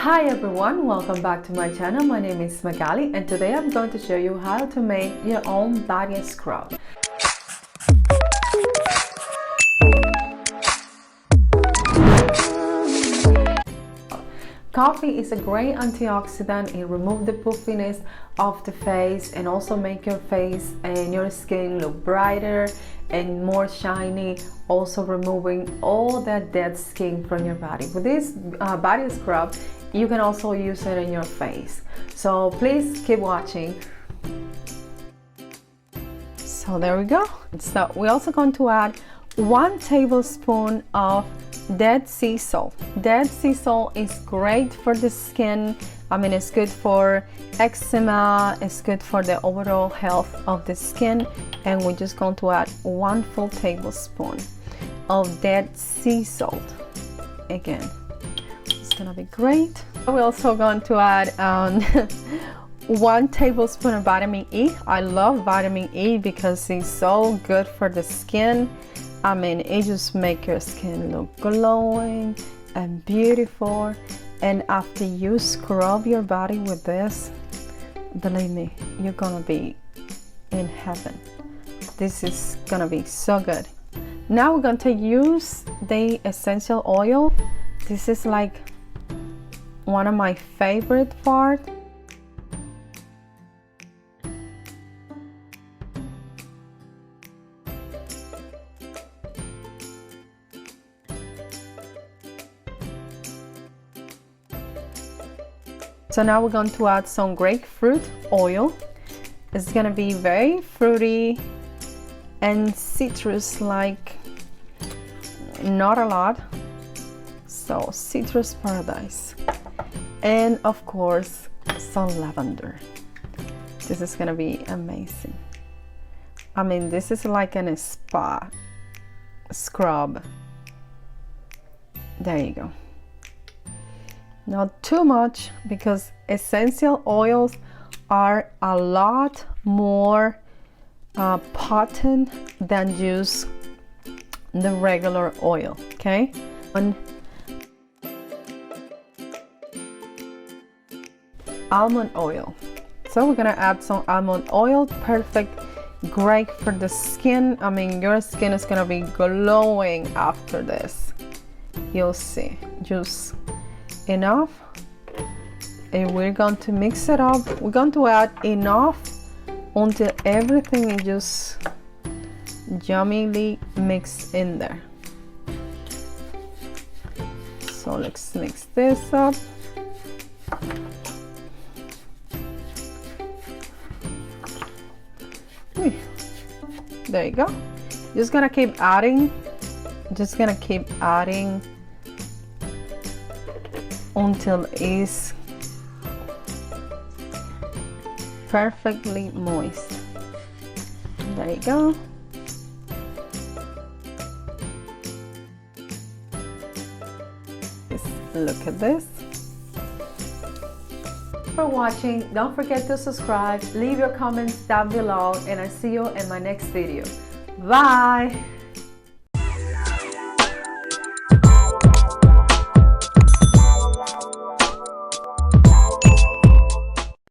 Hi everyone, welcome back to my channel. My name is Magali and today I'm going to show you how to make your own body scrub. Coffee is a great antioxidant. It removes the puffiness of the face and also make your face and your skin look brighter and more shiny, also removing all that dead skin from your body. With this body scrub, you can also use it in your face. So please keep watching. So there we go. So we're also going to add 1 tablespoon of dead sea salt. Dead sea salt is great for the skin. It's good for eczema, it's good for the overall health of the skin. And we're just going to add 1 full tablespoon of dead sea salt. Again, it's gonna be great. We're also going to add 1 tablespoon of vitamin E. I love vitamin E because it's so good for the skin. It just makes your skin look glowing and beautiful. And after you scrub your body with this, believe me, you're gonna be in heaven. This is gonna be so good. Now we're going to use the essential oil. This is like one of my favorite parts. So now we're going to add some grapefruit oil. It's gonna be very fruity and citrus, like not a lot. So citrus paradise. And of course, some lavender. This is gonna be amazing. This is like a spa scrub. There you go. Not too much, because essential oils are a lot more potent than just the regular oil. Okay, almond oil. So we're gonna add some almond oil. Perfect, great for the skin. Your skin is gonna be glowing after this. You'll see. Just enough, and we're going to mix it up. We're going to add enough until everything is just yummily mixed in there. So let's mix this up. There you go. Just gonna keep adding, until it's perfectly moist. There you go. Just look at this. For watching, don't forget to subscribe, leave your comments down below, and I'll see you in my next video. Bye.